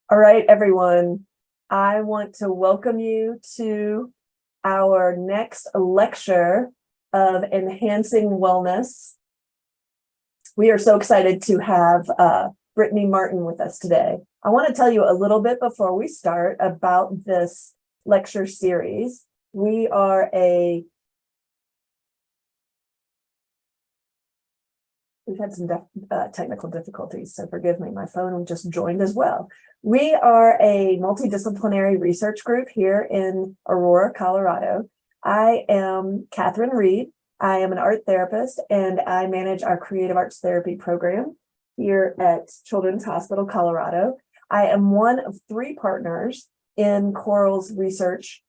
All right, everyone. I want to welcome you to our next lecture of Enhancing Wellness. We are so excited to have Brittany Martin with us today. I want to tell you a little bit before we start about this lecture series. We are We've had some technical difficulties, so forgive me. My phone just joined as well. We are a multidisciplinary research group here in Aurora, Colorado. I am Catherine Reed. I am an art therapist, and I manage our creative arts therapy program here at Children's Hospital, Colorado. I am one of 3 partners in Coral's research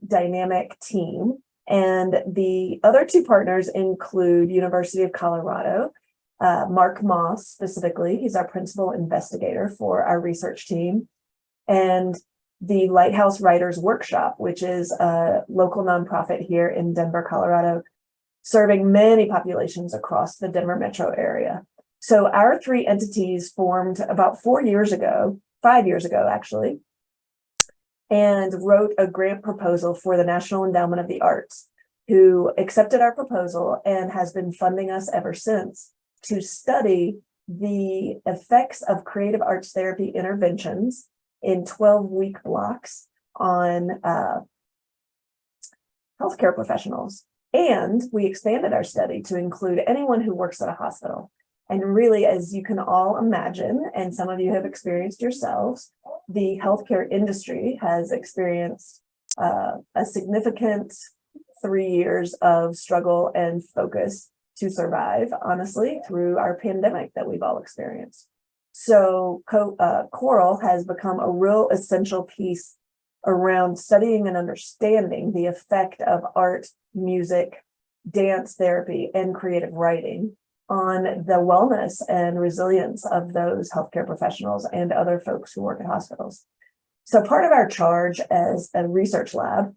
dynamic team, and the other 2 partners include University of Colorado, Mark Moss specifically. He's our principal investigator for our research team, and the Lighthouse Writers Workshop, which is a local nonprofit here in Denver, Colorado, serving many populations across the Denver metro area. So our 3 entities formed about 5 years ago actually, and wrote a grant proposal for the National Endowment of the Arts, who accepted our proposal and has been funding us ever since to study the effects of creative arts therapy interventions in 12-week blocks on healthcare professionals. And we expanded our study to include anyone who works at a hospital. And really, as you can all imagine, and some of you have experienced yourselves, the healthcare industry has experienced a significant 3 years of struggle and focus to survive, honestly, through our pandemic that we've all experienced. So Coral has become a real essential piece around studying and understanding the effect of art, music, dance therapy, and creative writing on the wellness and resilience of those healthcare professionals and other folks who work at hospitals. So part of our charge as a research lab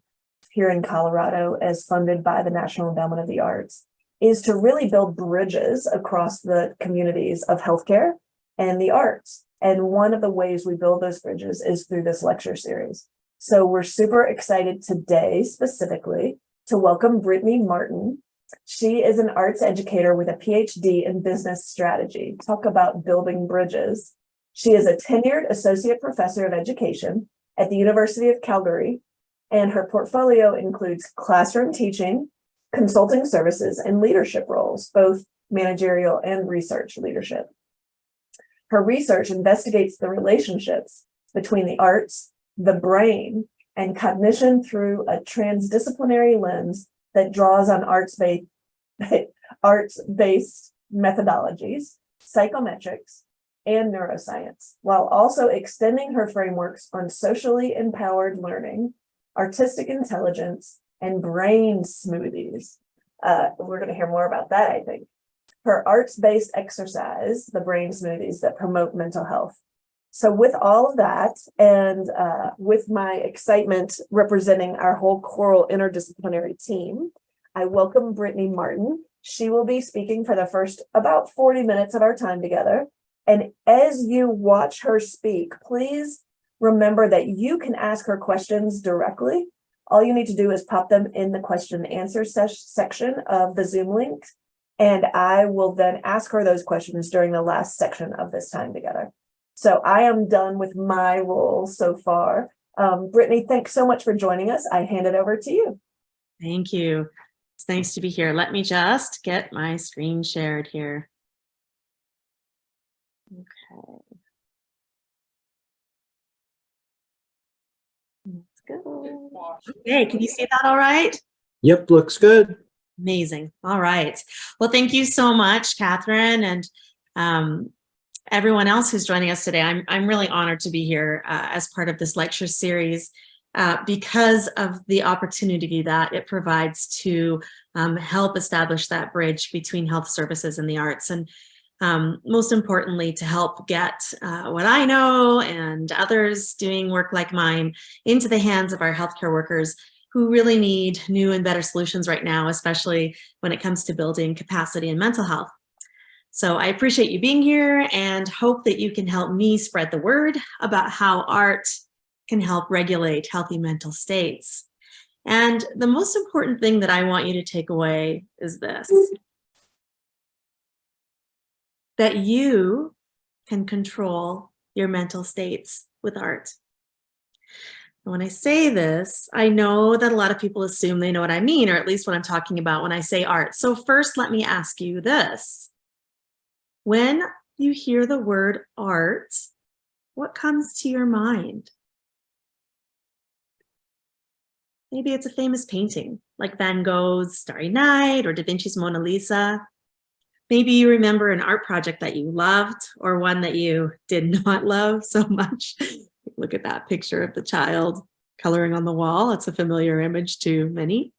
here in Colorado, as funded by the National Endowment of the Arts, is to really build bridges across the communities of healthcare and the arts. And one of the ways we build those bridges is through this lecture series. So we're super excited today specifically to welcome Brittany Martin. She is an arts educator with a PhD in business strategy. Talk about building bridges. She is a tenured associate professor of education at the University of Calgary, and her portfolio includes classroom teaching, consulting services, and leadership roles, both managerial and research leadership. Her research investigates the relationships between the arts, the brain, and cognition through a transdisciplinary lens that draws on arts-based methodologies, psychometrics, and neuroscience, while also extending her frameworks on socially empowered learning, artistic intelligence, and brain smoothies. We're going to hear more about that, I think. Her arts-based exercise, the brain smoothies that promote mental health. So with all of that, and with my excitement representing our whole Coral interdisciplinary team, I welcome Brittany Martin. She will be speaking for the first about 40 minutes of our time together. And as you watch her speak, please remember that you can ask her questions directly. All you need to do is pop them in the question and answer section of the Zoom link, and I will then ask her those questions during the last section of this time together. So I am done with my role so far. Brittany, thanks so much for joining us. I hand it over to you. Thank you. It's nice to be here. Let me just get my screen shared here. Okay. Let's go. Okay, can you see that all right? Yep, looks good. Amazing. All right. Well, thank you so much, Catherine, and everyone else who's joining us today. I'm really honored to be here as part of this lecture series because of the opportunity that it provides to help establish that bridge between health services and the arts, and most importantly, to help get what I know and others doing work like mine into the hands of our healthcare workers who really need new and better solutions right now, especially when it comes to building capacity in mental health. So I appreciate you being here and hope that you can help me spread the word about how art can help regulate healthy mental states. And the most important thing that I want you to take away is this: that you can control your mental states with art. And when I say this, I know that a lot of people assume they know what I mean, or at least what I'm talking about when I say art. So first, let me ask you this. When you hear the word art, what comes to your mind? Maybe it's a famous painting, like Van Gogh's Starry Night or Da Vinci's Mona Lisa. Maybe you remember an art project that you loved or one that you did not love so much. Look at that picture of the child coloring on the wall. It's a familiar image to many.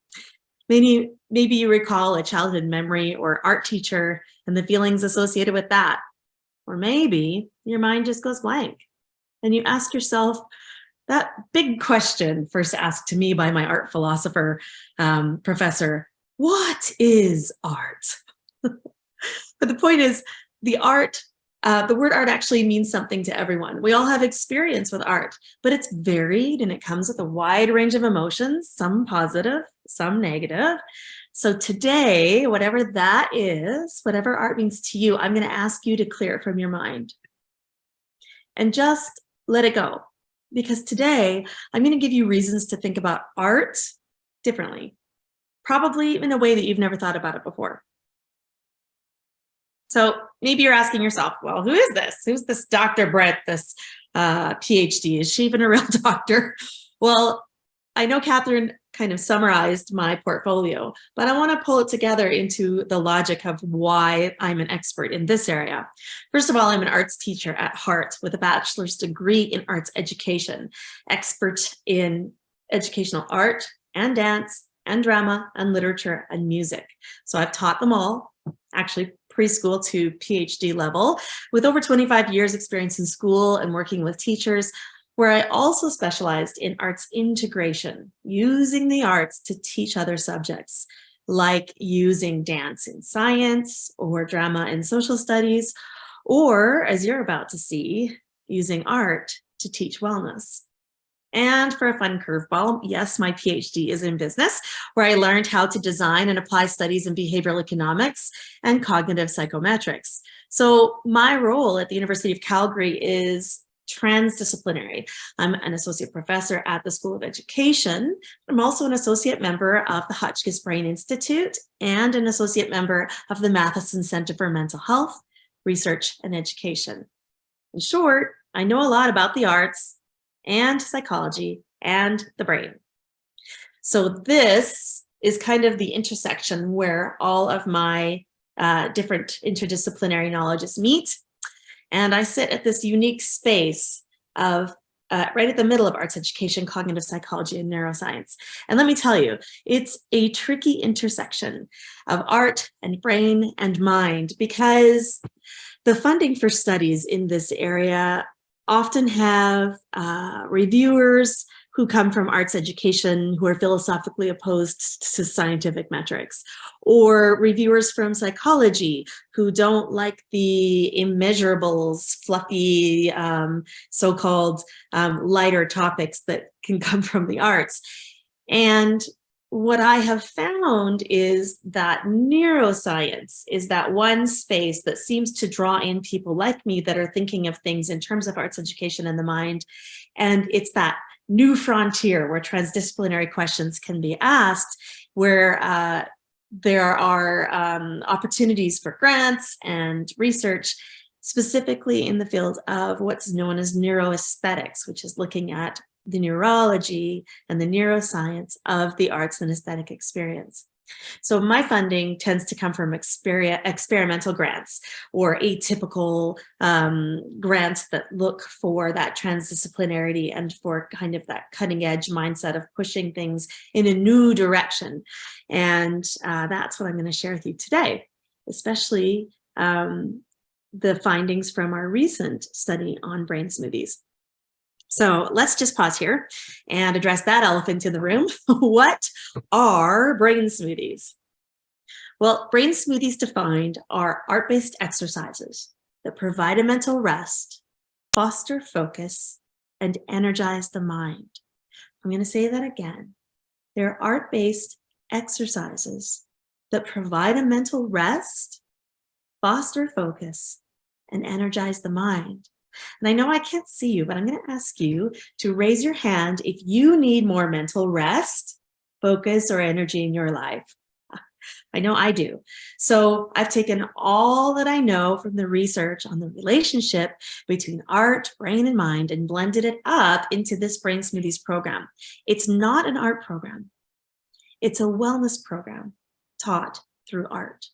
Maybe you recall a childhood memory or art teacher and the feelings associated with that. Or maybe your mind just goes blank and you ask yourself that big question first asked to me by my art philosopher professor: what is art? But the point is, the word art actually means something to everyone. We all have experience with art, but it's varied and it comes with a wide range of emotions, some positive, some negative. So today, whatever that is, whatever art means to you, I'm going to ask you to clear it from your mind and just let it go. Because today, I'm going to give you reasons to think about art differently, probably in a way that you've never thought about it before. So maybe you're asking yourself, well, who is this? Who's this Dr. Britt, this PhD? Is she even a real doctor? Well, I know Catherine kind of summarized my portfolio, but I want to pull it together into the logic of why I'm an expert in this area. First of all, I'm an arts teacher at heart with a bachelor's degree in arts education, expert in educational art and dance and drama and literature and music. So I've taught them all, actually preschool to PhD level, with over 25 years experience in school and working with teachers, where I also specialized in arts integration, using the arts to teach other subjects, like using dance in science or drama in social studies, or, as you're about to see, using art to teach wellness. And for a fun curveball, yes, my PhD is in business, where I learned how to design and apply studies in behavioral economics and cognitive psychometrics. So my role at the University of Calgary is transdisciplinary. I'm an associate professor at the School of Education. I'm also an associate member of the Hotchkiss Brain Institute and an associate member of the Matheson Center for Mental Health, Research, and Education. In short, I know a lot about the arts and psychology and the brain. So this is kind of the intersection where all of my different interdisciplinary knowledges meet. And I sit at this unique space of right at the middle of arts education, cognitive psychology, and neuroscience. And let me tell you, it's a tricky intersection of art and brain and mind, because the funding for studies in this area often have reviewers who come from arts education who are philosophically opposed to scientific metrics, or reviewers from psychology who don't like the immeasurables, fluffy, so-called lighter topics that can come from the arts. And what I have found is that neuroscience is that one space that seems to draw in people like me that are thinking of things in terms of arts education and the mind. And it's that new frontier where transdisciplinary questions can be asked, where there are opportunities for grants and research, specifically in the field of what's known as neuroaesthetics, which is looking at the neurology and the neuroscience of the arts and aesthetic experience. So my funding tends to come from experimental grants or atypical grants that look for that transdisciplinarity and for kind of that cutting edge mindset of pushing things in a new direction. And that's what I'm going to share with you today, especially the findings from our recent study on brain smoothies. So let's just pause here and address that elephant in the room. What are brain smoothies? Well, brain smoothies defined are art-based exercises that provide a mental rest, foster focus, and energize the mind. I'm going to say that again. They're art-based exercises that provide a mental rest, foster focus, and energize the mind. And I know I can't see you, but I'm going to ask you to raise your hand if you need more mental rest, focus, or energy in your life. I know I do. So I've taken all that I know from the research on the relationship between art, brain, and mind and blended it up into this Brain Smoothies program. It's not an art program. It's a wellness program taught through art.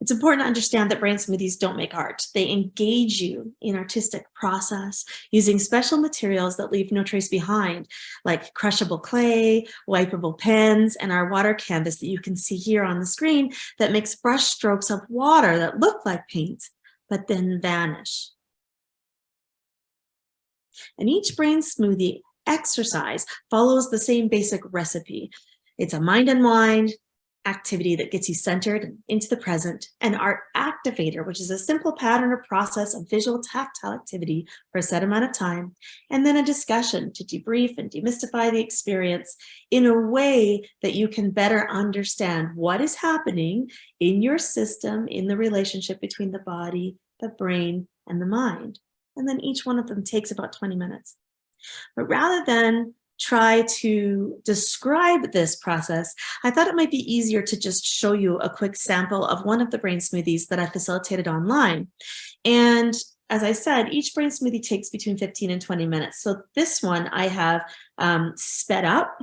It's important to understand that brain smoothies don't make art. They engage you in artistic process using special materials that leave no trace behind, like crushable clay, wipeable pens, and our water canvas that you can see here on the screen that makes brush strokes of water that look like paint, but then vanish. And each brain smoothie exercise follows the same basic recipe. It's a mind unwind activity that gets you centered and into the present, an art activator, which is a simple pattern or process of visual tactile activity for a set amount of time, and then a discussion to debrief and demystify the experience in a way that you can better understand what is happening in your system, in the relationship between the body, the brain, and the mind. And then each one of them takes about 20 minutes. But rather than try to describe this process, I thought it might be easier to just show you a quick sample of one of the brain smoothies that I facilitated online. And as I said, each brain smoothie takes between 15 and 20 minutes. So this one I have sped up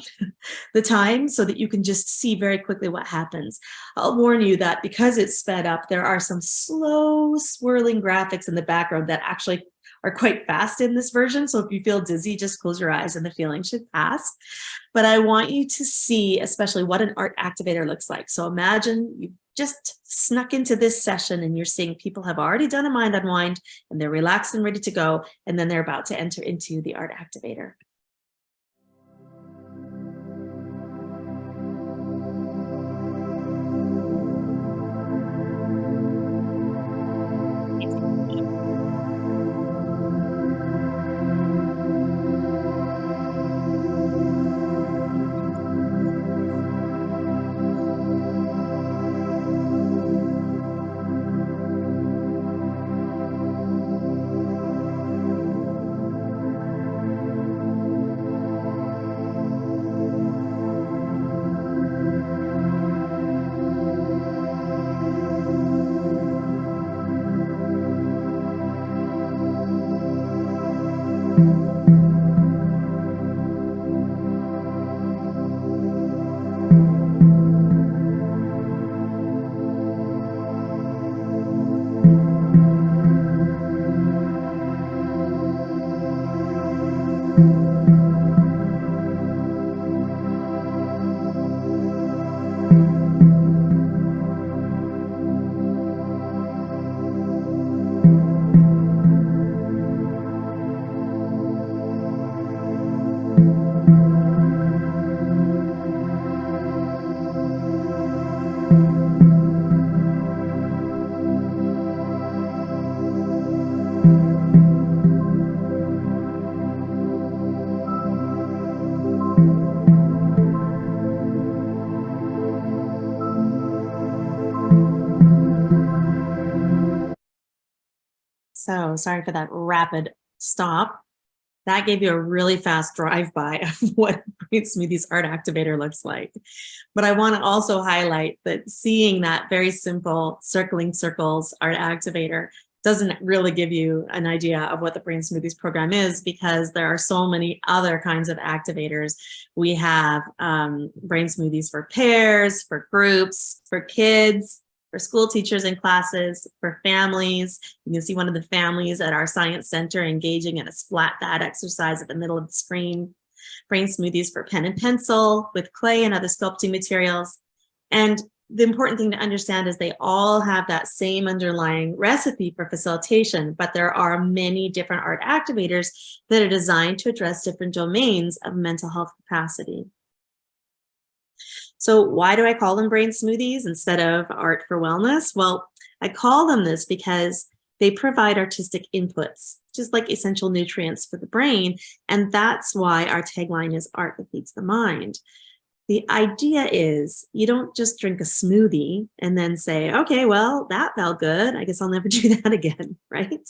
the time so that you can just see very quickly what happens. I'll warn you that because it's sped up, there are some slow swirling graphics in the background that actually are quite fast in this version. So if you feel dizzy, just close your eyes and the feeling should pass. But I want you to see especially what an art activator looks like. So imagine you just snuck into this session and you're seeing people have already done a mind unwind and they're relaxed and ready to go. And then they're about to enter into the art activator. So sorry for that rapid stop. That gave you a really fast drive-by of what Brain Smoothies Art Activator looks like. But I want to also highlight that seeing that very simple circling circles art activator doesn't really give you an idea of what the Brain Smoothies program is, because there are so many other kinds of activators. We have Brain Smoothies for pairs, for groups, for kids, for school teachers and classes, for families. You can see one of the families at our science center engaging in a splat that exercise at the middle of the screen. Brain smoothies for pen and pencil with clay and other sculpting materials. And the important thing to understand is they all have that same underlying recipe for facilitation, but there are many different art activators that are designed to address different domains of mental health capacity. So why do I call them brain smoothies instead of art for wellness? Well, I call them this because they provide artistic inputs, just like essential nutrients for the brain. And that's why our tagline is art that feeds the mind. The idea is you don't just drink a smoothie and then say, okay, well, that felt good. I guess I'll never do that again, right?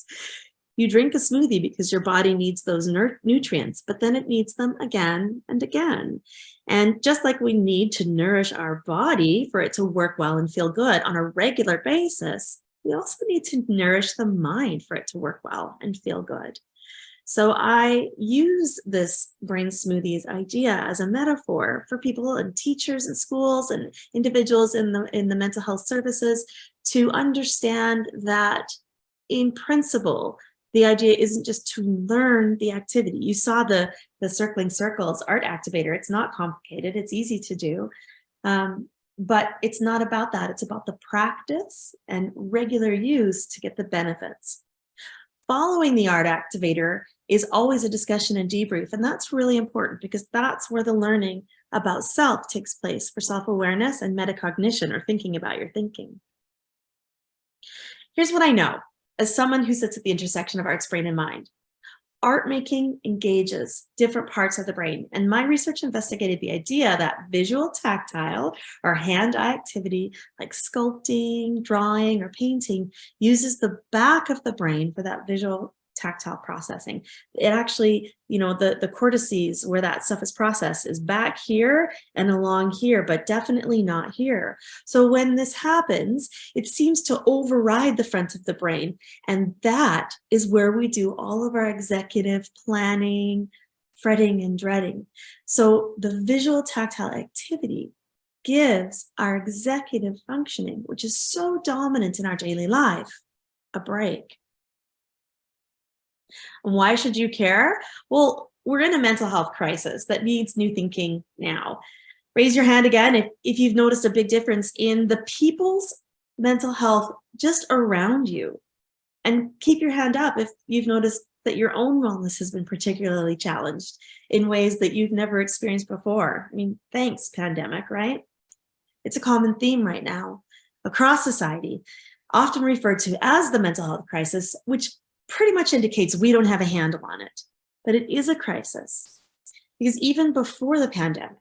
You drink a smoothie because your body needs those nutrients, but then it needs them again and again. And just like we need to nourish our body for it to work well and feel good on a regular basis, we also need to nourish the mind for it to work well and feel good. So I use this brain smoothies idea as a metaphor for people and teachers and schools and individuals in the mental health services to understand that in principle, the idea isn't just to learn the activity. You saw the circling circles art activator. It's not complicated. It's easy to do. But it's not about that. It's about the practice and regular use to get the benefits. Following the art activator is always a discussion and debrief. And that's really important because that's where the learning about self takes place for self-awareness and metacognition, or thinking about your thinking. Here's what I know as someone who sits at the intersection of arts, brain, and mind. Art making engages different parts of the brain. And my research investigated the idea that visual, tactile, or hand-eye activity like sculpting, drawing, or painting uses the back of the brain for that visual tactile processing. It actually, the cortices where that stuff is processed is back here and along here, but definitely not here. So when this happens, it seems to override the front of the brain. And that is where we do all of our executive planning, fretting, and dreading. So the visual tactile activity gives our executive functioning, which is so dominant in our daily life, a break. And why should you care? Well, we're in a mental health crisis that needs new thinking now. Raise your hand again if you've noticed a big difference in the people's mental health just around you. And keep your hand up if you've noticed that your own wellness has been particularly challenged in ways that you've never experienced before. I mean, thanks, pandemic, right? It's a common theme right now across society, often referred to as the mental health crisis, which pretty much indicates we don't have a handle on it. But it is a crisis because even before the pandemic,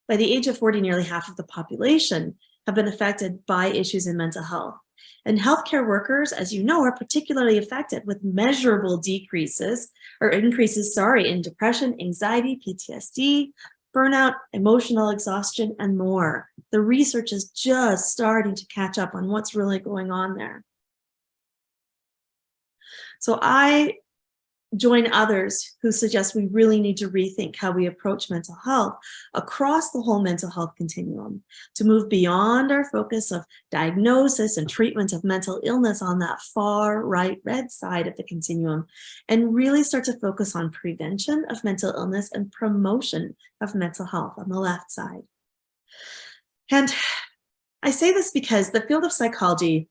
by the age of 40, nearly half of the population have been affected by issues in mental health. And healthcare workers, as you know, are particularly affected with measurable increases in depression, anxiety, PTSD, burnout, emotional exhaustion, and more. The research is just starting to catch up on what's really going on there. So I join others who suggest we really need to rethink how we approach mental health across the whole mental health continuum to move beyond our focus of diagnosis and treatment of mental illness on that far right red side of the continuum and really start to focus on prevention of mental illness and promotion of mental health on the left side. And I say this because the field of psychology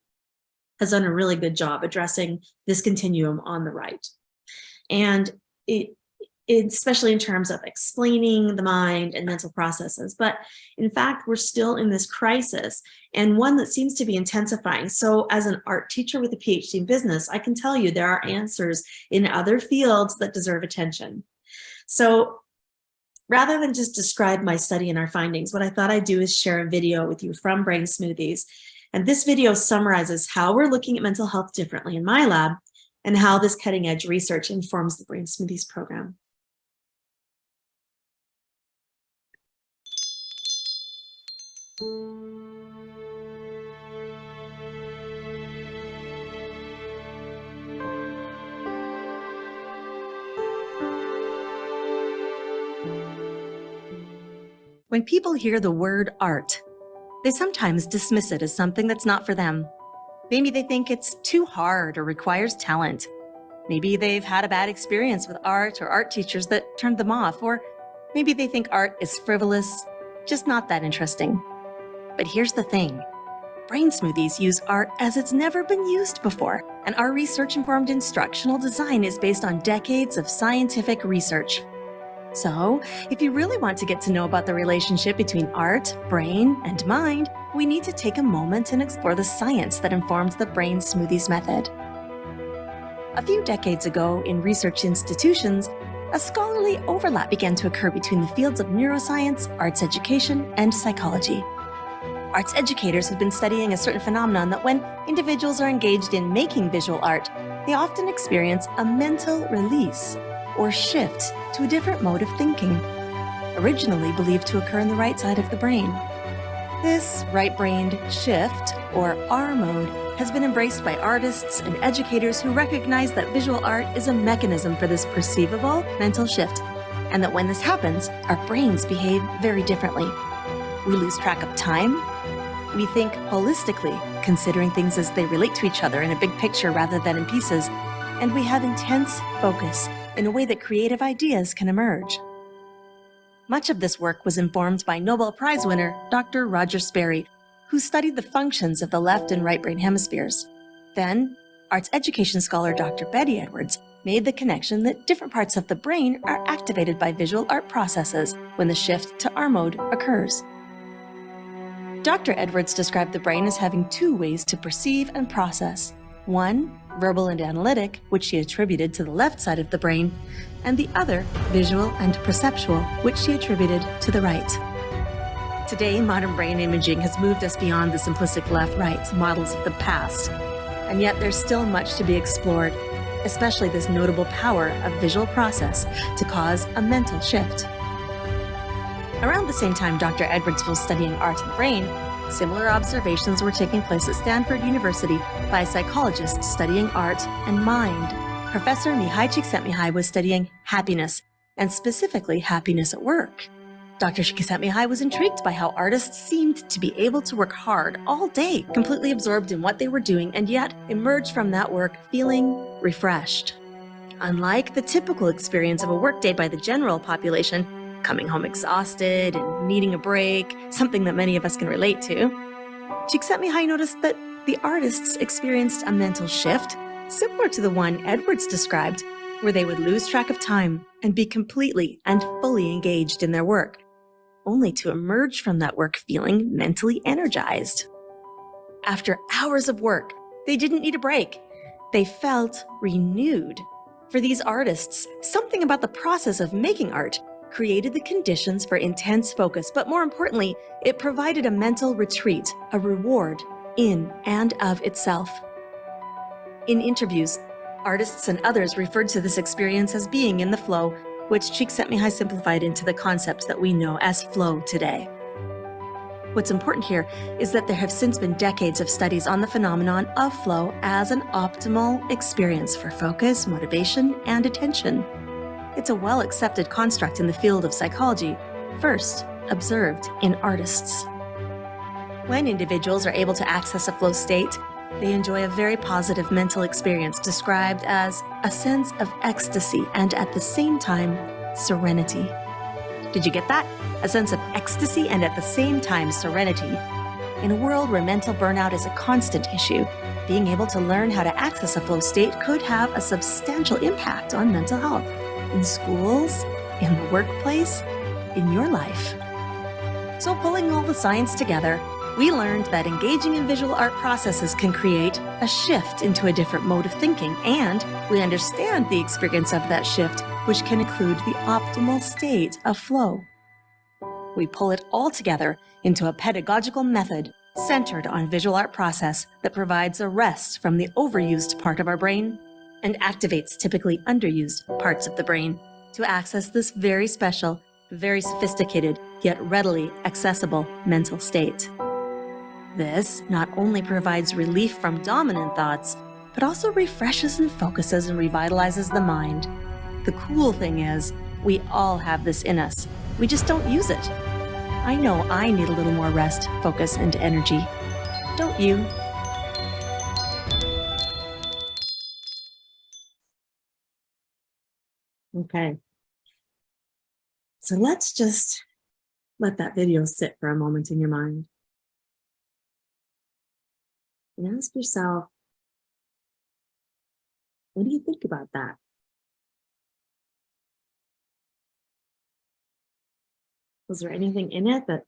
has done a really good job addressing this continuum on the right. And it especially in terms of explaining the mind and mental processes. But in fact, we're still in this crisis and one that seems to be intensifying. So as an art teacher with a PhD in business, I can tell you there are answers in other fields that deserve attention. So rather than just describe my study and our findings, what I thought I'd do is share a video with you from Brain Smoothies. And this video summarizes how we're looking at mental health differently in my lab and how this cutting edge research informs the Brain Smoothies program. When people hear the word art, they sometimes dismiss it as something that's not for them. Maybe they think it's too hard or requires talent. Maybe they've had a bad experience with art or art teachers that turned them off, or maybe they think art is frivolous, just not that interesting. But here's the thing. Brain Smoothies use art as it's never been used before, and our research-informed instructional design is based on decades of scientific research. So, if you really want to get to know about the relationship between art, brain, and mind, we need to take a moment and explore the science that informs the brain smoothies method. A few decades ago, in research institutions, a scholarly overlap began to occur between the fields of neuroscience, arts education, and psychology. Arts educators have been studying a certain phenomenon that when individuals are engaged in making visual art, they often experience a mental release or shift to a different mode of thinking, originally believed to occur in the right side of the brain. This right-brained shift, or R mode, has been embraced by artists and educators who recognize that visual art is a mechanism for this perceivable mental shift, and that when this happens, our brains behave very differently. We lose track of time. We think holistically, considering things as they relate to each other in a big picture rather than in pieces, and we have intense focus in a way that creative ideas can emerge. Much of this work was informed by Nobel Prize winner Dr. Roger Sperry, who studied the functions of the left and right brain hemispheres. Then, arts education scholar Dr. Betty Edwards made the connection that different parts of the brain are activated by visual art processes when the shift to R mode occurs. Dr. Edwards described the brain as having two ways to perceive and process. One, verbal and analytic, which she attributed to the left side of the brain, and the other, visual and perceptual, which she attributed to the right. Today, modern brain imaging has moved us beyond the simplistic left-right models of the past, and yet there's still much to be explored, especially this notable power of visual process to cause a mental shift. Around the same time Dr. Edwards was studying art and brain, similar observations were taking place at Stanford University by psychologists studying art and mind. Professor Mihai Csikszentmihalyi was studying happiness, and specifically happiness at work. Dr. Csikszentmihalyi was intrigued by how artists seemed to be able to work hard all day, completely absorbed in what they were doing, and yet emerge from that work feeling refreshed. Unlike the typical experience of a workday by the general population, coming home exhausted and needing a break, something that many of us can relate to, Csikszentmihalyi noticed that the artists experienced a mental shift similar to the one Edwards described, where they would lose track of time and be completely and fully engaged in their work, only to emerge from that work feeling mentally energized. After hours of work, they didn't need a break. They felt renewed. For these artists, something about the process of making art created the conditions for intense focus, but more importantly, it provided a mental retreat, a reward in and of itself. In interviews, artists and others referred to this experience as being in the flow, which Csikszentmihalyi simplified into the concept that we know as flow today. What's important here is that there have since been decades of studies on the phenomenon of flow as an optimal experience for focus, motivation, and attention. It's a well-accepted construct in the field of psychology, first observed in artists. When individuals are able to access a flow state, they enjoy a very positive mental experience described as a sense of ecstasy and at the same time, serenity. Did you get that? A sense of ecstasy and at the same time, serenity. In a world where mental burnout is a constant issue, being able to learn how to access a flow state could have a substantial impact on mental health in schools, in the workplace, in your life. So pulling all the science together, we learned that engaging in visual art processes can create a shift into a different mode of thinking, and we understand the experience of that shift, which can include the optimal state of flow. We pull it all together into a pedagogical method centered on visual art process that provides a rest from the overused part of our brain and activates typically underused parts of the brain to access this very special, very sophisticated, yet readily accessible mental state. This not only provides relief from dominant thoughts, but also refreshes and focuses and revitalizes the mind. The cool thing is, we all have this in us. We just don't use it. I know I need a little more rest, focus, and energy. Don't you? Okay. So let's just let that video sit for a moment in your mind. And ask yourself, what do you think about that? Was there anything in it that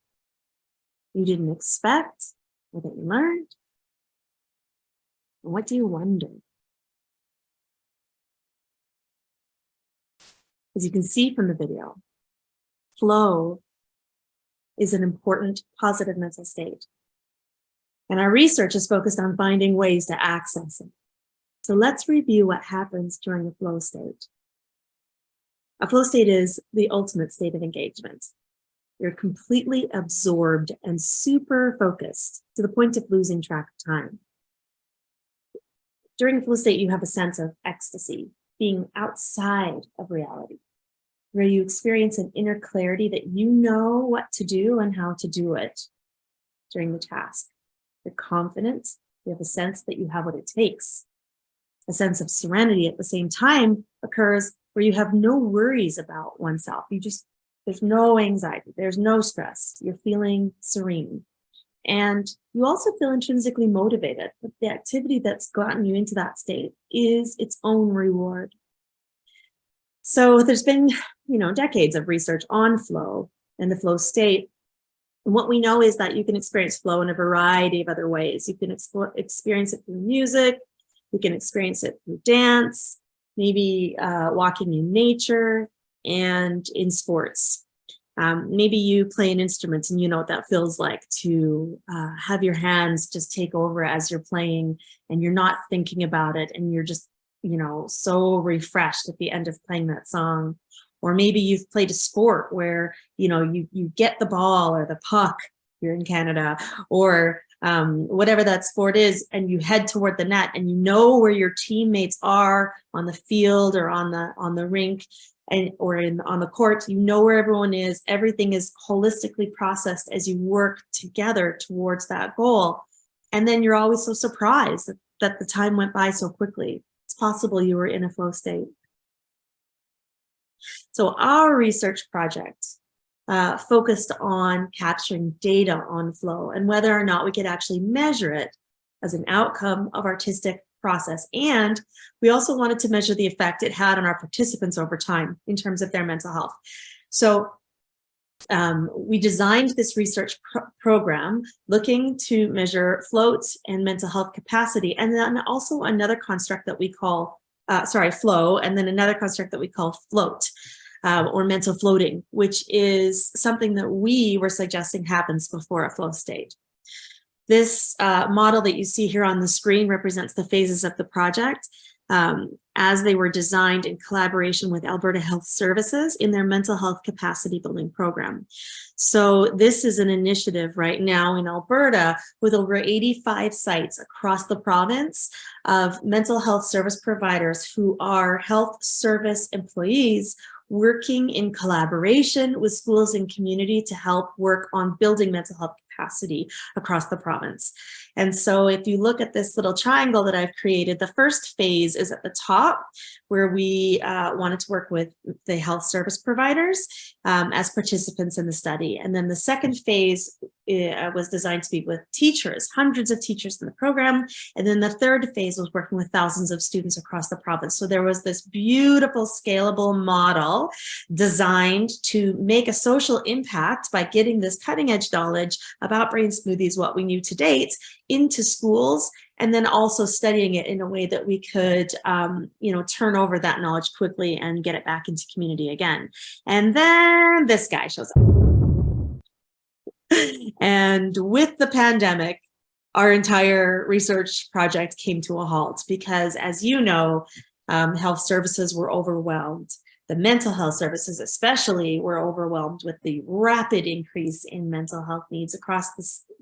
you didn't expect or that you learned? And what do you wonder? As you can see from the video, flow is an important positive mental state. And our research is focused on finding ways to access it. So let's review what happens during a flow state. A flow state is the ultimate state of engagement. You're completely absorbed and super focused to the point of losing track of time. During a flow state, you have a sense of ecstasy, being outside of reality, where you experience an inner clarity that you know what to do and how to do it during the task. You're confident, you have a sense that you have what it takes. A sense of serenity at the same time occurs where you have no worries about oneself. There's no anxiety, there's no stress. You're feeling serene. And you also feel intrinsically motivated, but the activity that's gotten you into that state is its own reward. So there's been, decades of research on flow and the flow state. And what we know is that you can experience flow in a variety of other ways. You can experience it through music, you can experience it through dance, maybe walking in nature, and in sports. Maybe you play an instrument and you know what that feels like to have your hands just take over as you're playing and you're not thinking about it and you're just, so refreshed at the end of playing that song. Or maybe you've played a sport where, you get the ball or the puck, you're in Canada, or whatever that sport is, and you head toward the net and you know where your teammates are on the field or on the rink on the court, you know where everyone is. Everything is holistically processed as you work together towards that goal. And then you're always so surprised that the time went by so quickly. It's possible you were in a flow state. So our research project focused on capturing data on flow and whether or not we could actually measure it as an outcome of artistic process. And we also wanted to measure the effect it had on our participants over time in terms of their mental health. So we designed this research program looking to measure float and mental health capacity, and then also another construct that we call, flow, and then another construct that we call float. Or mental floating, which is something that we were suggesting happens before a flow state. This model that you see here on the screen represents the phases of the project as they were designed in collaboration with Alberta Health Services in their mental health capacity building program. So this is an initiative right now in Alberta with over 85 sites across the province of mental health service providers who are health service employees working in collaboration with schools and community to help work on building mental health capacity across the province. And so if you look at this little triangle that I've created, the first phase is at the top where we wanted to work with the health service providers as participants in the study. And then the second phase was designed to be with teachers, hundreds of teachers in the program. And then the third phase was working with thousands of students across the province. So there was this beautiful scalable model designed to make a social impact by getting this cutting edge knowledge about brain smoothies, what we knew to date, into schools, and then also studying it in a way that we could, turn over that knowledge quickly and get it back into community again. And then this guy shows up. And with the pandemic, our entire research project came to a halt because, as you know, health services were overwhelmed. The mental health services especially were overwhelmed with the rapid increase in mental health needs across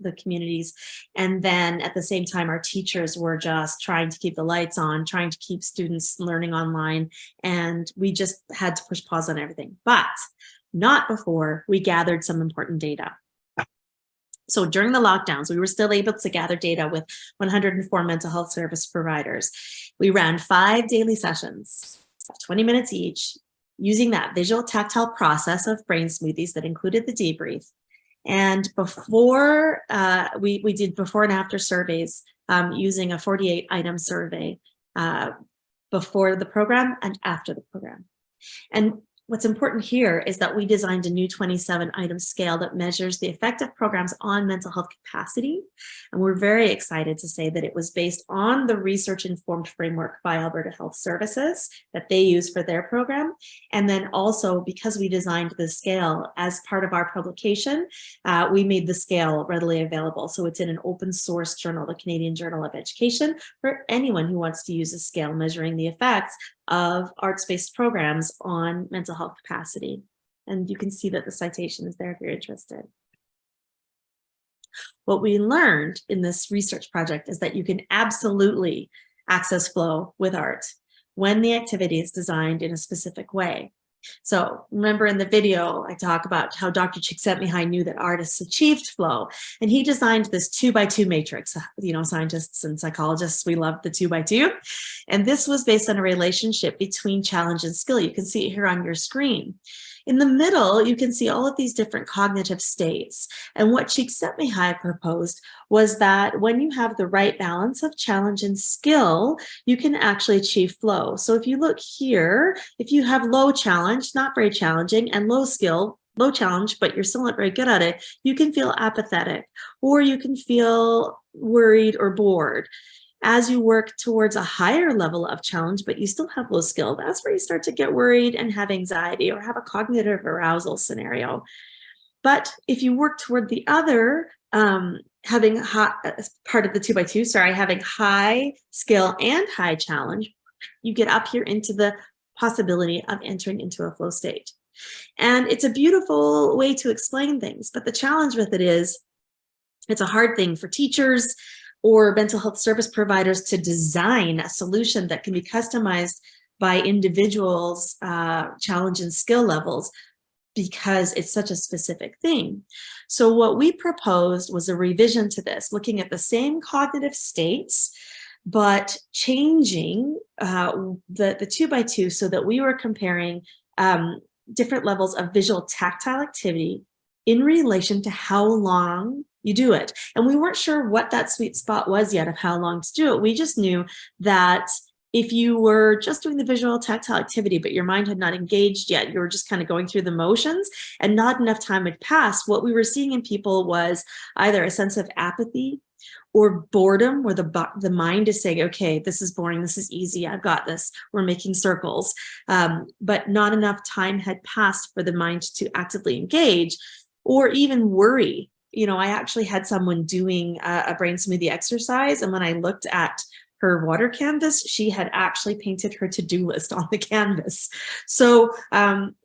the communities. And then at the same time, our teachers were just trying to keep the lights on, trying to keep students learning online. And we just had to push pause on everything, but not before we gathered some important data. So during the lockdowns, we were still able to gather data with 104 mental health service providers. We ran 5 daily sessions of 20 minutes each, using that visual tactile process of brain smoothies that included the debrief. And before we did before and after surveys using a 48 item survey before the program and after the program. And what's important here is that we designed a new 27-item scale that measures the effect of programs on mental health capacity. And we're very excited to say that it was based on the research-informed framework by Alberta Health Services that they use for their program. And then also, because we designed the scale as part of our publication, we made the scale readily available. So it's in an open source journal, the Canadian Journal of Education, for anyone who wants to use a scale measuring the effects of arts-based programs on mental health capacity. And you can see that the citation is there if you're interested. What we learned in this research project is that you can absolutely access flow with art when the activity is designed in a specific way. So remember in the video, I talk about how Dr. Csikszentmihalyi knew that artists achieved flow, and he designed this 2x2 matrix. You know, scientists and psychologists, we love the 2x2. And this was based on a relationship between challenge and skill. You can see it here on your screen. In the middle, you can see all of these different cognitive states. And what Csikszentmihalyi proposed was that when you have the right balance of challenge and skill, you can actually achieve flow. So if you look here, if you have low challenge, not very challenging, and low skill, low challenge, but you're still not very good at it, you can feel apathetic, or you can feel worried or bored. As you work towards a higher level of challenge, but you still have low skill, that's where you start to get worried and have anxiety or have a cognitive arousal scenario. But if you work toward the other, having part of the 2x2, having high skill and high challenge, you get up here into the possibility of entering into a flow state. And it's a beautiful way to explain things, but the challenge with it is it's a hard thing for teachers or mental health service providers to design a solution that can be customized by individuals' challenge and skill levels, because it's such a specific thing. So what we proposed was a revision to this, looking at the same cognitive states, but changing the 2x2 so that we were comparing different levels of visual tactile activity in relation to how long you do it. And we weren't sure what that sweet spot was yet of how long to do it. We just knew that if you were just doing the visual tactile activity, but your mind had not engaged yet, you were just kind of going through the motions and not enough time had passed, what we were seeing in people was either a sense of apathy or boredom, where the mind is saying, okay, this is boring, this is easy, I've got this, we're making circles. But not enough time had passed for the mind to actively engage, or even worry. You know, I actually had someone doing a brain smoothie exercise, and when I looked at her water canvas, she had actually painted her to-do list on the canvas. So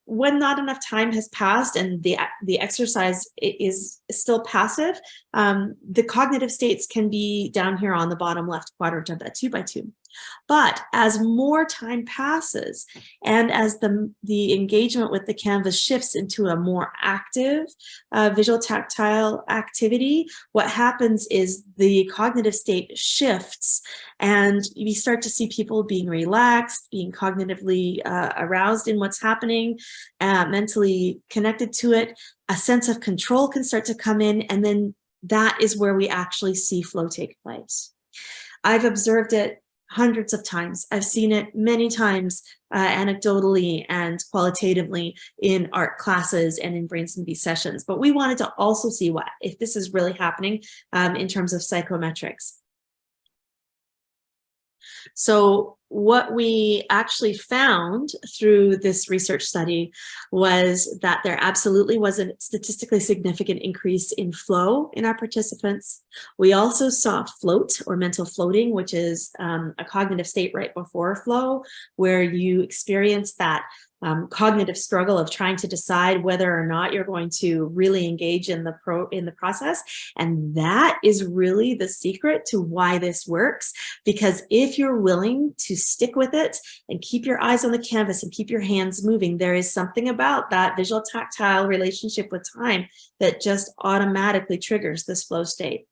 when not enough time has passed and the exercise is still passive, the cognitive states can be down here on the bottom left quadrant of that 2x2. But as more time passes and as the engagement with the canvas shifts into a more active visual tactile activity, what happens is the cognitive state shifts, and we start to see people being relaxed, being cognitively aroused in what's happening, mentally connected to it. A sense of control can start to come in, and then that is where we actually see flow take place. I've observed it hundreds of times. I've seen it many times anecdotally and qualitatively in art classes and in brain smoothie sessions. But we wanted to also see if this is really happening in terms of psychometrics. So what we actually found through this research study was that there absolutely was a statistically significant increase in flow in our participants. We also saw float, or mental floating, which is a cognitive state right before flow, where you experience that cognitive struggle of trying to decide whether or not you're going to really engage in the process. And that is really the secret to why this works, because if you're willing to stick with it and keep your eyes on the canvas and keep your hands moving, there is something about that visual tactile relationship with time that just automatically triggers this flow state.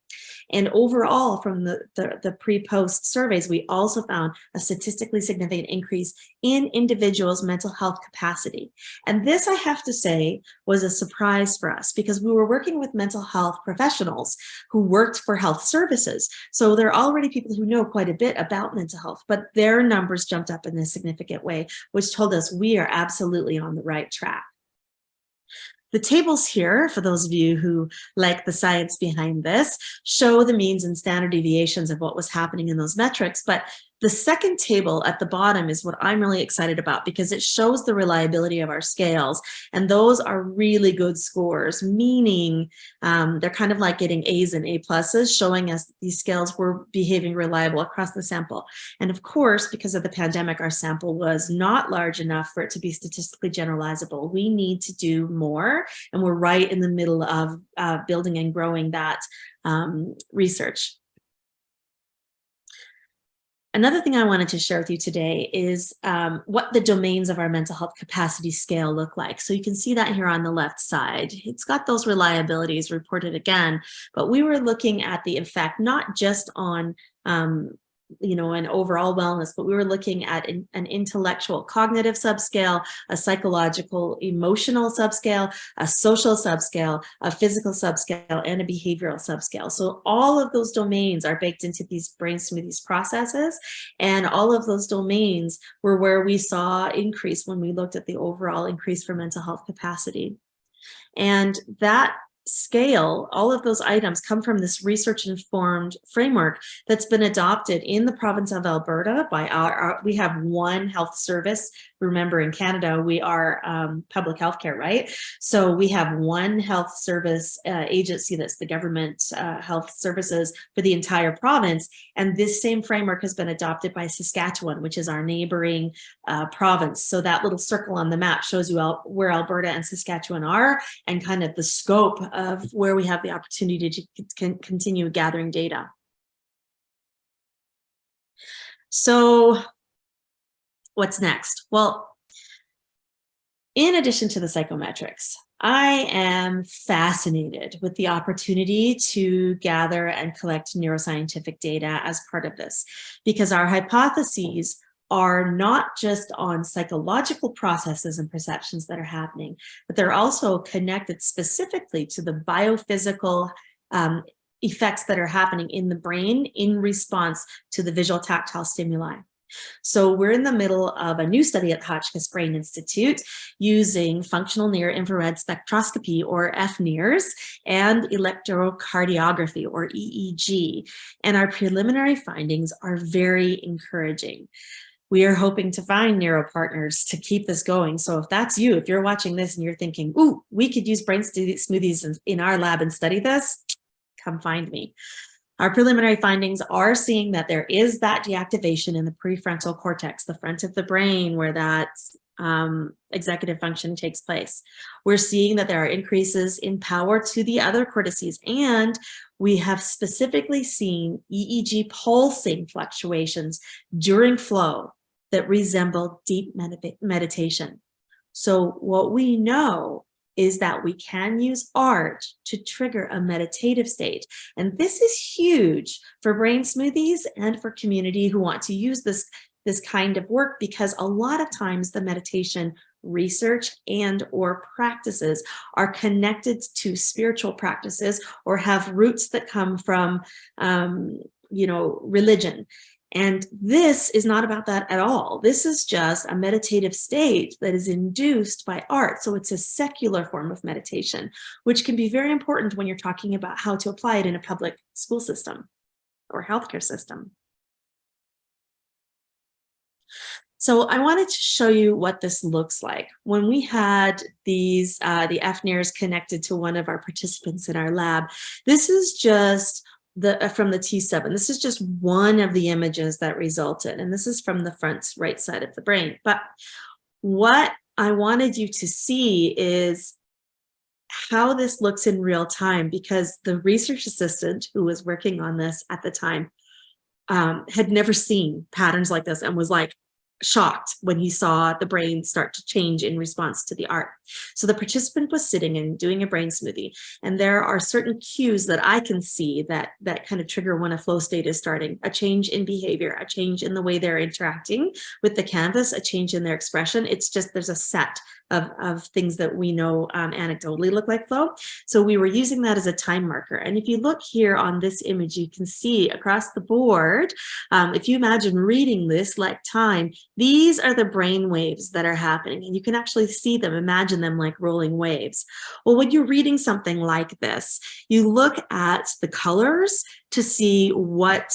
And overall, from the pre-post surveys, we also found a statistically significant increase in individuals' mental health capacity. And this, I have to say, was a surprise for us because we were working with mental health professionals who worked for health services. So there are already people who know quite a bit about mental health, but their numbers jumped up in a significant way, which told us we are absolutely on the right track. The tables here, for those of you who like the science behind this, show the means and standard deviations of what was happening in those metrics. But the second table at the bottom is what I'm really excited about because it shows the reliability of our scales. And those are really good scores, meaning they're kind of like getting A's and A pluses, showing us that these scales were behaving reliable across the sample. And of course, because of the pandemic, our sample was not large enough for it to be statistically generalizable. We need to do more, and we're right in the middle of building and growing that research. Another thing I wanted to share with you today is what the domains of our mental health capacity scale look like. So you can see that here on the left side. It's got those reliabilities reported again, but we were looking at the effect not just on an overall wellness, but we were looking at an intellectual cognitive subscale, a psychological emotional subscale, a social subscale, a physical subscale, and a behavioral subscale. So all of those domains are baked into these brain smoothies processes, and all of those domains were where we saw increase when we looked at the overall increase for mental health capacity. And that scale, all of those items come from this research-informed framework that's been adopted in the province of Alberta by we have one health service. Remember, in Canada, we are public healthcare, right? So we have one health service agency that's the government health services for the entire province. And this same framework has been adopted by Saskatchewan, which is our neighboring province. So that little circle on the map shows you where Alberta and Saskatchewan are and kind of the scope of where we have the opportunity to continue gathering data. So what's next? Well, in addition to the psychometrics, I am fascinated with the opportunity to gather and collect neuroscientific data as part of this, because our hypotheses are not just on psychological processes and perceptions that are happening, but they're also connected specifically to the biophysical effects that are happening in the brain in response to the visual tactile stimuli. So we're in the middle of a new study at the Hotchkiss Brain Institute using functional near-infrared spectroscopy, or FNIRS, and electrocardiography, or EEG. And our preliminary findings are very encouraging. We are hoping to find neuro partners to keep this going. So if that's you, if you're watching this and you're thinking, ooh, we could use brain smoothies in our lab and study this, come find me. Our preliminary findings are seeing that there is that deactivation in the prefrontal cortex, the front of the brain where that executive function takes place. We're seeing that there are increases in power to the other cortices, and we have specifically seen EEG pulsing fluctuations during flow that resemble deep meditation. So what we know is that we can use art to trigger a meditative state. And this is huge for brain smoothies and for community who want to use this kind of work, because a lot of times the meditation research and or practices are connected to spiritual practices or have roots that come from religion. And this is not about that at all. This is just a meditative state that is induced by art. So it's a secular form of meditation, which can be very important when you're talking about how to apply it in a public school system or healthcare system. So I wanted to show you what this looks like. When we had these, the FNIRS connected to one of our participants in our lab, this is just from the T7. This is just one of the images that resulted, and this is from the front right side of the brain. But what I wanted you to see is how this looks in real time, because the research assistant who was working on this at the time had never seen patterns like this and was like, shocked when he saw the brain start to change in response to the art. So the participant was sitting and doing a brain smoothie, and there are certain cues that I can see that kind of trigger when a flow state is starting: a change in behavior, a change in the way they're interacting with the canvas, a change in their expression. It's just, there's a set of things that we know anecdotally look like flow. So we were using that as a time marker. And if you look here on this image, you can see across the board, if you imagine reading this like time, these are the brain waves that are happening, and you can actually see them, imagine them like rolling waves. Well, when you're reading something like this, you look at the colors to see what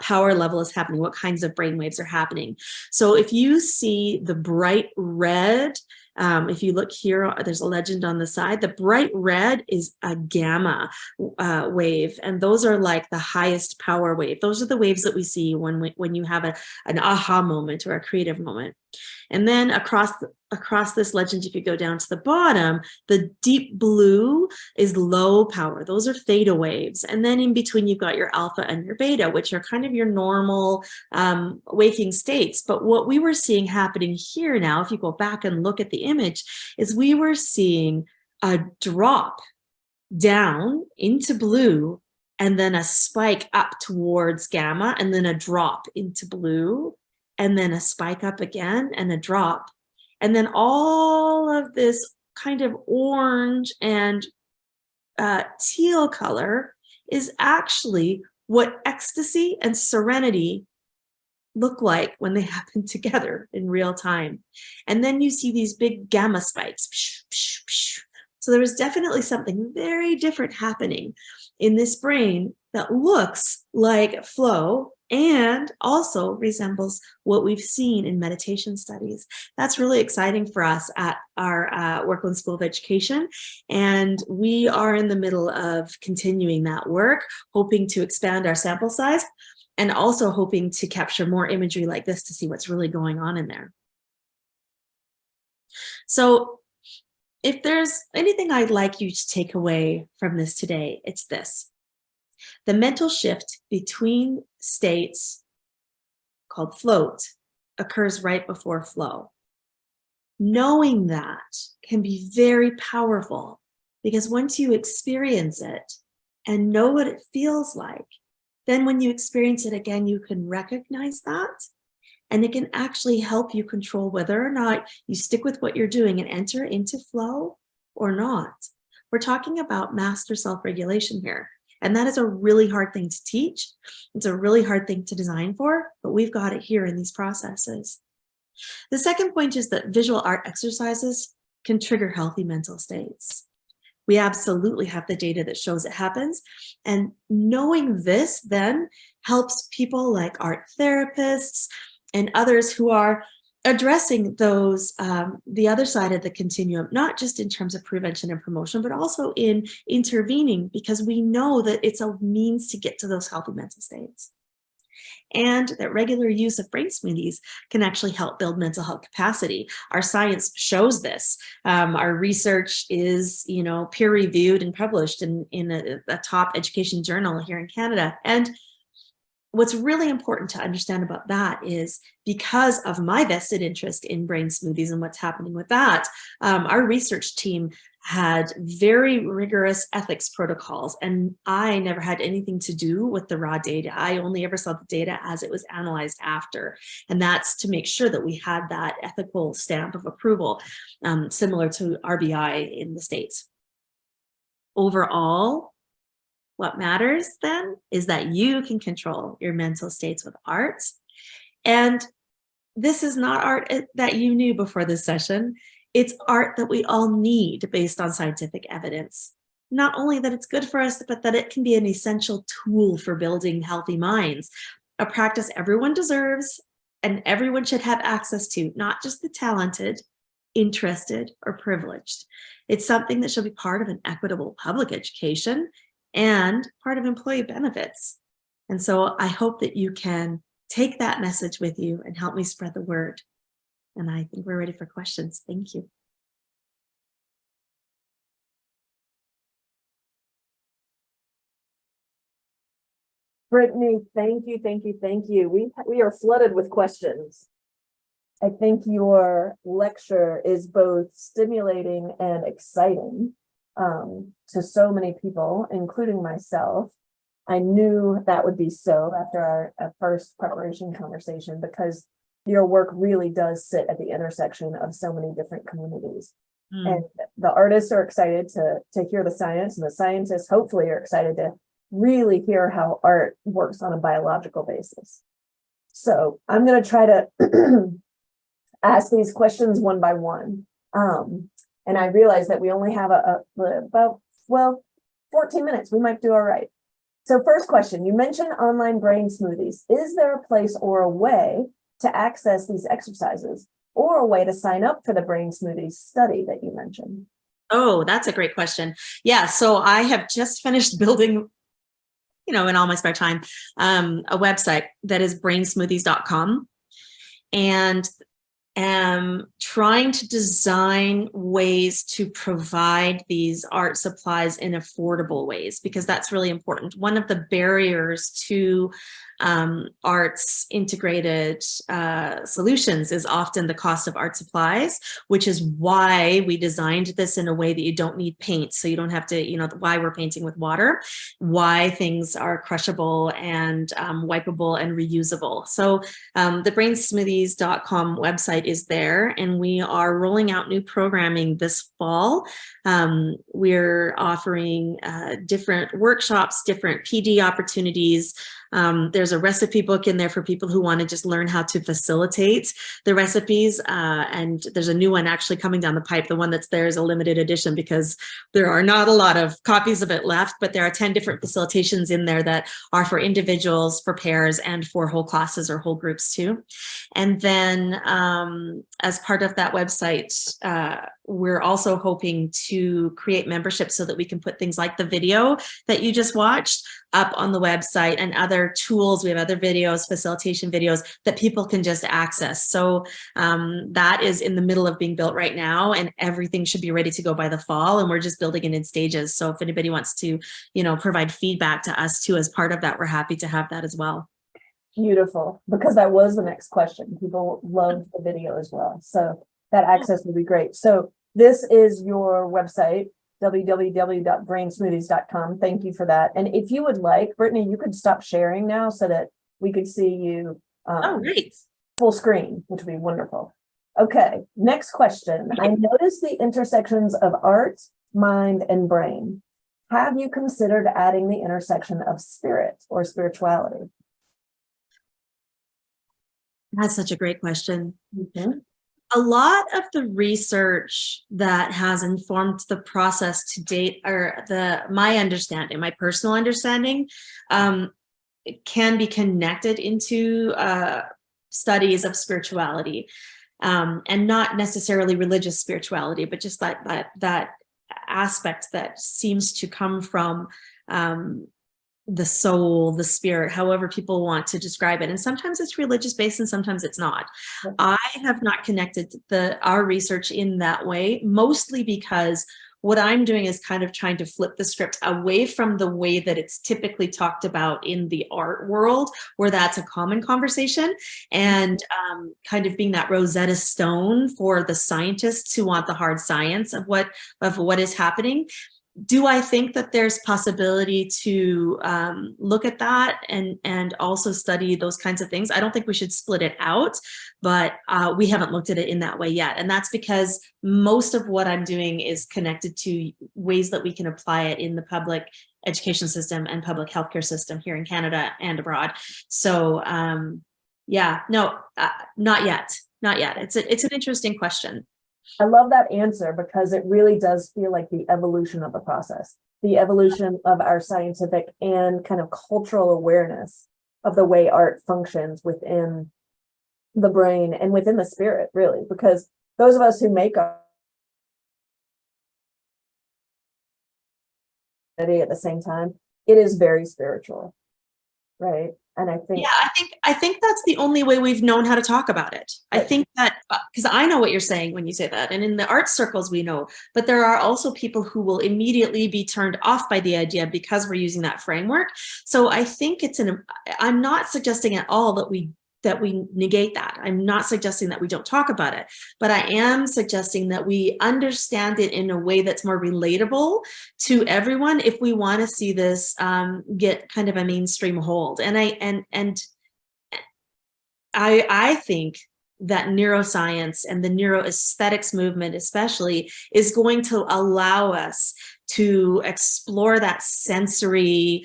power level is happening, what kinds of brain waves are happening. So if you see the bright red, if you look here, there's a legend on the side. The bright red is a gamma wave, and those are like the highest power wave. Those are the waves that we see when you have an aha moment or a creative moment. And then across this legend, if you go down to the bottom, the deep blue is low power. Those are theta waves. And then in between, you've got your alpha and your beta, which are kind of your normal waking states. But what we were seeing happening here now, if you go back and look at the image, is we were seeing a drop down into blue, and then a spike up towards gamma, and then a drop into blue, and then a spike up again and a drop. And then all of this kind of orange and teal color is actually what ecstasy and serenity look like when they happen together in real time. And then you see these big gamma spikes. So there was definitely something very different happening in this brain that looks like flow and also resembles what we've seen in meditation studies. That's really exciting for us at our Workland School of Education. And we are in the middle of continuing that work, hoping to expand our sample size, and also hoping to capture more imagery like this to see what's really going on in there. So if there's anything I'd like you to take away from this today, it's this. The mental shift between states, called float, occurs right before flow. Knowing that can be very powerful, because once you experience it and know what it feels like, then when you experience it again, you can recognize that, and it can actually help you control whether or not you stick with what you're doing and enter into flow or not. We're talking about master self-regulation here. And that is a really hard thing to teach. It's a really hard thing to design for, but we've got it here in these processes. The second point is that visual art exercises can trigger healthy mental states. We absolutely have the data that shows it happens. And knowing this then helps people like art therapists and others who are addressing those, the other side of the continuum, not just in terms of prevention and promotion, but also in intervening, because we know that it's a means to get to those healthy mental states. And that regular use of brain smoothies can actually help build mental health capacity. Our science shows this. Our research is, peer-reviewed and published in a top education journal here in Canada. And what's really important to understand about that is, because of my vested interest in brain smoothies and what's happening with that, our research team had very rigorous ethics protocols, and I never had anything to do with the raw data. I only ever saw the data as it was analyzed after. And that's to make sure that we had that ethical stamp of approval, similar to RBI in the States. Overall, what matters then is that you can control your mental states with art. And this is not art that you knew before this session. It's art that we all need based on scientific evidence. Not only that it's good for us, but that it can be an essential tool for building healthy minds, a practice everyone deserves and everyone should have access to, not just the talented, interested, or privileged. It's something that should be part of an equitable public education and part of employee benefits. And so I hope that you can take that message with you and help me spread the word. And I think we're ready for questions. Thank you. Brittany, thank you. We are flooded with questions. I think your lecture is both stimulating and exciting to so many people, including myself. I knew that would be so after our first preparation conversation, because your work really does sit at the intersection of so many different communities. And the artists are excited to hear the science, and the scientists hopefully are excited to really hear how art works on a biological basis. So I'm going to try to ask these questions one by one. And I realize that we only have about 14 minutes. We might do all right. So first question, you mentioned online brain smoothies. Is there a place or a way to access these exercises, or a way to sign up for the brain smoothies study that you mentioned? Oh, that's a great question. Yeah, so I have just finished building, in all my spare time, a website that is brainsmoothies.com, and am trying to design ways to provide these art supplies in affordable ways, because that's really important. One of the barriers to arts integrated solutions is often the cost of art supplies, which is why we designed this in a way that you don't need paint. So you don't have to, why we're painting with water, why things are crushable and wipeable and reusable. So the brainsmoothies.com website is there, and we are rolling out new programming this fall. We're offering different workshops, different PD opportunities. There's a recipe book in there for people who want to just learn how to facilitate the recipes. And there's a new one actually coming down the pipe. The one that's there is a limited edition because there are not a lot of copies of it left, but there are 10 different facilitations in there that are for individuals, for pairs, and for whole classes or whole groups too. And then as part of that website, we're also hoping to create memberships so that we can put things like the video that you just watched up on the website and other tools. We have other videos, facilitation videos that people can just access. So that is in the middle of being built right now, and everything should be ready to go by the fall. And we're just building it in stages. So if anybody wants to, provide feedback to us too as part of that, we're happy to have that as well. Beautiful, because that was the next question. People love the video as well. So that access would be great. So this is your website, www.brainsmoothies.com. Thank you for that. And if you would like, Brittany, you could stop sharing now so that we could see you Great. full screen, which would be wonderful. Okay, next question. I noticed the intersections of art, mind, and brain. Have you considered adding the intersection of spirit or spirituality? That's such a great question. Mm-hmm. A lot of the research that has informed the process to date, or my personal understanding, it can be connected into studies of spirituality, and not necessarily religious spirituality, but just that aspect that seems to come from the soul, the spirit, however people want to describe it. And sometimes it's religious based and sometimes it's not. Okay. I have not connected our research in that way, mostly because what I'm doing is kind of trying to flip the script away from the way that it's typically talked about in the art world, where that's a common conversation, and kind of being that Rosetta Stone for the scientists who want the hard science of what is happening. Do I think that there's possibility to look at that and also study those kinds of things? I don't think we should split it out, but we haven't looked at it in that way yet. And that's because most of what I'm doing is connected to ways that we can apply it in the public education system and public healthcare system here in Canada and abroad. So not yet. It's an interesting question. I love that answer, because it really does feel like the evolution of the process, the evolution of our scientific and kind of cultural awareness of the way art functions within the brain and within the spirit, really, because those of us who make art at the same time, it is very spiritual, right? And I think that's the only way we've known how to talk about it. Right. I think that because I know what you're saying when you say that, and in the art circles we know, but there are also people who will immediately be turned off by the idea because we're using that framework. So I think I'm not suggesting at all that we we negate that. I'm not suggesting that we don't talk about it, but I am suggesting that we understand it in a way that's more relatable to everyone if we want to see this get kind of a mainstream hold. And I think that neuroscience and the neuroaesthetics movement especially is going to allow us to explore that sensory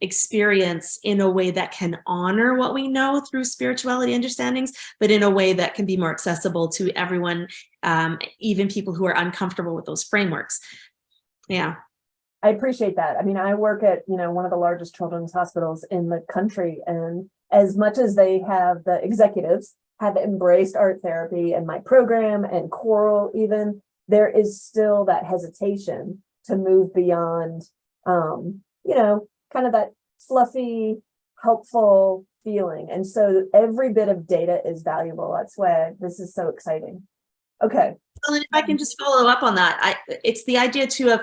experience in a way that can honor what we know through spirituality understandings, but in a way that can be more accessible to everyone, even people who are uncomfortable with those frameworks. Yeah. I appreciate that. I mean, I work at, one of the largest children's hospitals in the country, and as much as the executives have embraced art therapy and my program and choral even, there is still that hesitation to move beyond, kind of that fluffy, helpful feeling. And so every bit of data is valuable. That's why this is so exciting. Okay. Well, and if I can just follow up on that, it's the idea too of,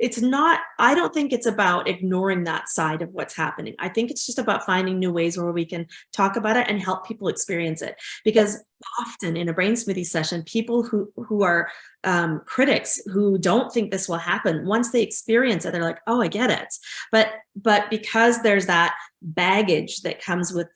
I don't think it's about ignoring that side of what's happening. I think it's just about finding new ways where we can talk about it and help people experience it. Because often in a brain smoothie session, people who are critics who don't think this will happen, once they experience it, they're like, oh, I get it. But because there's that baggage that comes with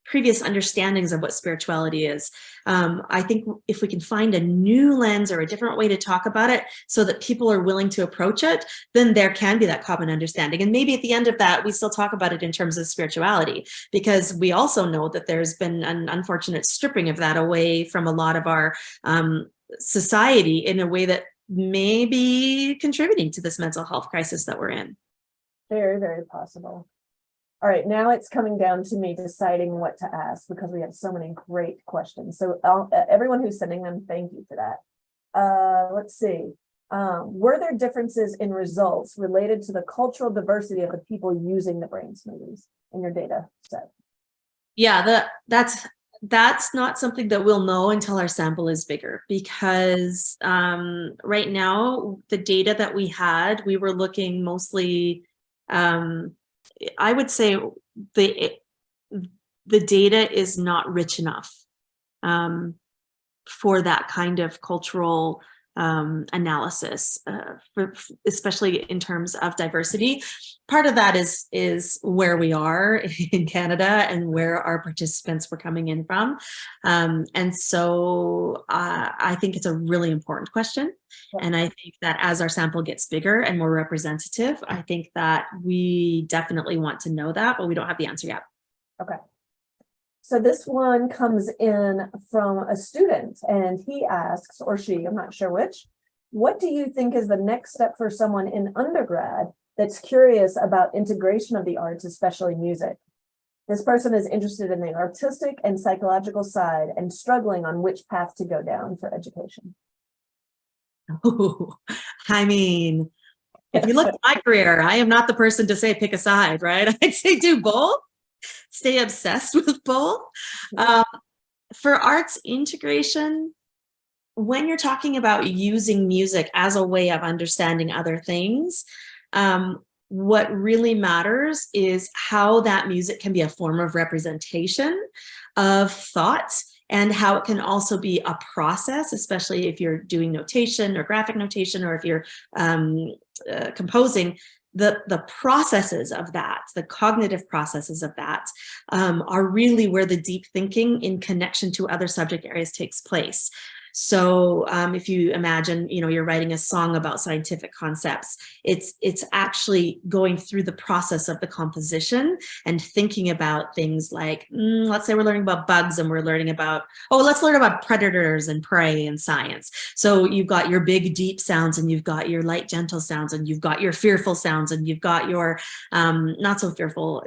previous understandings of what spirituality is, I think if we can find a new lens or a different way to talk about it so that people are willing to approach it, then there can be that common understanding. And maybe at the end of that, we still talk about it in terms of spirituality, because we also know that there's been an unfortunate stripping of that away from a lot of our society in a way that may be contributing to this mental health crisis that we're in. Very, very possible. All right, now it's coming down to me deciding what to ask, because we have so many great questions. So everyone who's sending them, thank you for that. Let's see. Were there differences in results related to the cultural diversity of the people using the brain smoothies in your data set? Yeah, that's not something that we'll know until our sample is bigger, because right now, the data that we had, we were looking mostly, I would say the data is not rich enough for that kind of cultural analysis, especially in terms of diversity. Part of that is where we are in Canada and where our participants were coming in from. And so I think it's a really important question. And I think that as our sample gets bigger and more representative, I think that we definitely want to know that, but we don't have the answer yet. Okay. So this one comes in from a student, and he asks, or she, I'm not sure which, what do you think is the next step for someone in undergrad that's curious about integration of the arts, especially music? This person is interested in the artistic and psychological side and struggling on which path to go down for education. Oh, I mean, if you look at my career, I am not the person to say pick a side, right? I'd say do both. Stay obsessed with both. For arts integration, when you're talking about using music as a way of understanding other things, what really matters is how that music can be a form of representation of thought, and how it can also be a process, especially if you're doing notation or graphic notation, or if you're composing. The processes of that, the cognitive processes of that, are really where the deep thinking in connection to other subject areas takes place. So if you imagine, you're writing a song about scientific concepts, it's actually going through the process of the composition and thinking about things like, let's say we're learning about bugs, and we're learning about, let's learn about predators and prey in science. So you've got your big, deep sounds, and you've got your light, gentle sounds, and you've got your fearful sounds, and you've got your not so fearful,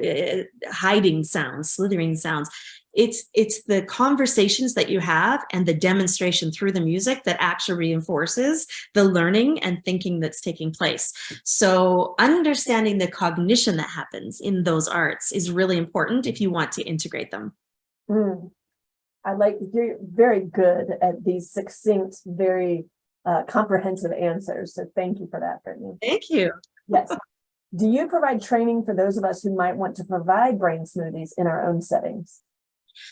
hiding sounds, slithering sounds. It's the conversations that you have and the demonstration through the music that actually reinforces the learning and thinking that's taking place. So understanding the cognition that happens in those arts is really important if you want to integrate them. You're very good at these succinct, very comprehensive answers. So thank you for that, Brittany. Thank you. Yes. Do you provide training for those of us who might want to provide brain smoothies in our own settings?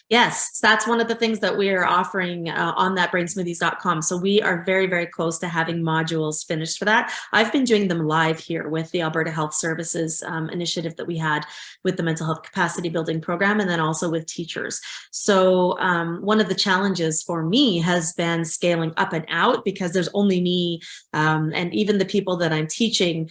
Yes, that's one of the things that we are offering on that brainsmoothies.com. So we are very, very close to having modules finished for that. I've been doing them live here with the Alberta Health Services initiative that we had with the mental health capacity building program, and then also with teachers. So one of the challenges for me has been scaling up and out, because there's only me and even the people that I'm teaching,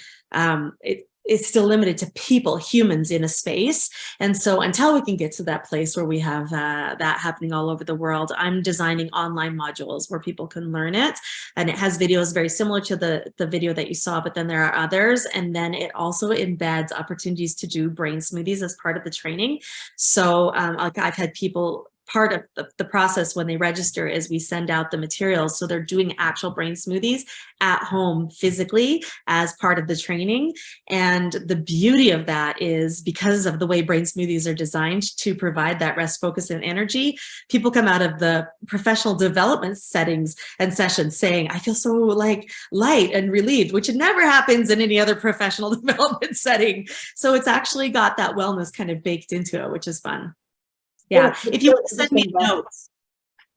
it's still limited to people, humans in a space. And so until we can get to that place where we have that happening all over the world, I'm designing online modules where people can learn it. And it has videos very similar to the video that you saw, but then there are others. And then it also embeds opportunities to do brain smoothies as part of the training. So like I've had people, part of the process when they register is we send out the materials. So they're doing actual brain smoothies at home physically as part of the training. And the beauty of that is, because of the way brain smoothies are designed to provide that rest, focus, and energy, people come out of the professional development settings and sessions saying, I feel so like light and relieved, which never happens in any other professional development setting. So it's actually got that wellness kind of baked into it, which is fun. Yeah, if you want to send me notes.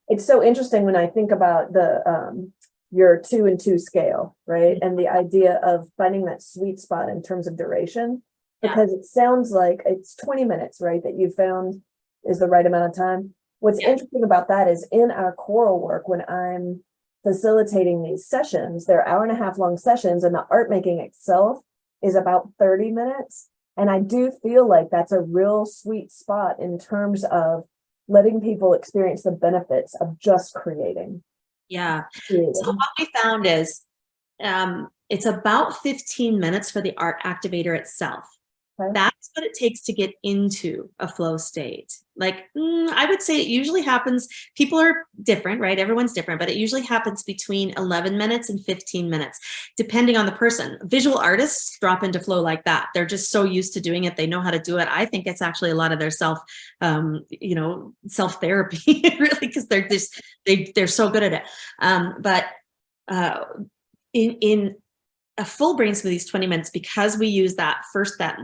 It's so interesting when I think about the your 2 and 2 scale, right? And the idea of finding that sweet spot in terms of duration, because it sounds like it's 20 minutes, right? That you found is the right amount of time. What's interesting about that is in our choral work, when I'm facilitating these sessions, they're 1.5 hour long sessions, and the art making itself is about 30 minutes. And I do feel like that's a real sweet spot in terms of letting people experience the benefits of just creating. Yeah. So what we found is it's about 15 minutes for the art activator itself. Okay. That's what it takes to get into a flow state. Like, I would say it usually happens, people are different, right? Everyone's different, but it usually happens between 11 minutes and 15 minutes, depending on the person. Visual artists drop into flow like that. They're just so used to doing it. They know how to do it. I think it's actually a lot of their self-therapy, really, because they're so good at it. But in a full brain smoothie is 20 minutes, because we use that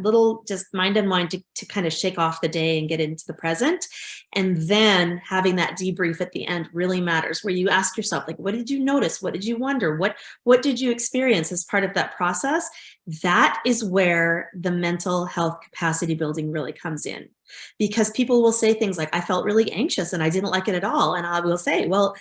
little just mind and mind to kind of shake off the day and get into the present. And then having that debrief at the end really matters, where you ask yourself, like, what did you notice? What did you wonder? What did you experience as part of that process? That is where the mental health capacity building really comes in, because people will say things like, I felt really anxious and I didn't like it at all. And I will say, well,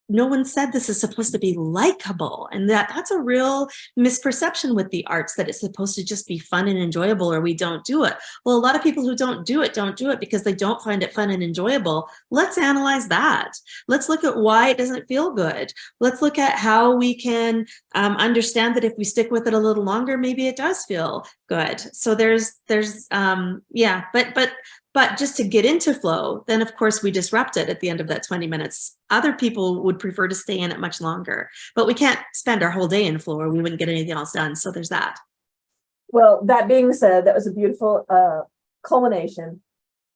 no one said this is supposed to be likable. And that's a real misperception with the arts, that it's supposed to just be fun and enjoyable, or we don't do it. Well, a lot of people who don't do it because they don't find it fun and enjoyable. Let's analyze that. Let's look at why it doesn't feel good. Let's look at how we can understand that if we stick with it a little longer, maybe it does feel good. So but just to get into flow, then of course we disrupt it at the end of that 20 minutes. Other people would prefer to stay in it much longer, but we can't spend our whole day in flow or we wouldn't get anything else done. So there's that. Well, that being said, that was a beautiful culmination.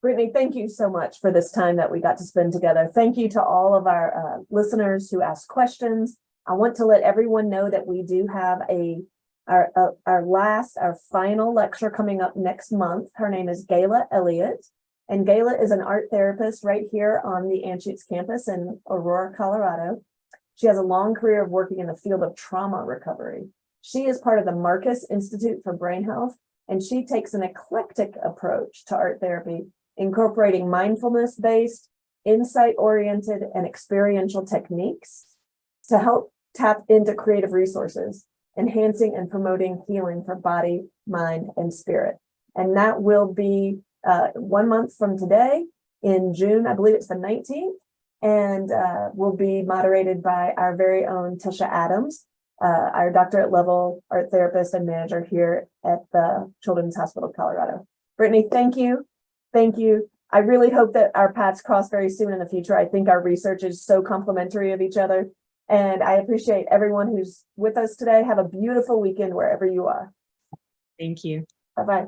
Brittany, thank you so much for this time that we got to spend together. Thank you to all of our listeners who asked questions. I want to let everyone know that we do have our final lecture coming up next month. Her name is Gayla Elliott, and Gayla is an art therapist right here on the Anschutz campus in Aurora, Colorado. She has a long career of working in the field of trauma recovery. She is part of the Marcus Institute for Brain Health, and she takes an eclectic approach to art therapy, incorporating mindfulness-based, insight-oriented, and experiential techniques to help tap into creative resources, enhancing and promoting healing for body, mind, and spirit. And that will be 1 month from today in June. I believe it's the 19th, and will be moderated by our very own Tisha Adams, our doctorate level art therapist and manager here at the Children's Hospital of Colorado. Brittany, thank you. Thank you. I really hope that our paths cross very soon in the future. I think our research is so complementary of each other. And I appreciate everyone who's with us today. Have a beautiful weekend wherever you are. Thank you. Bye-bye.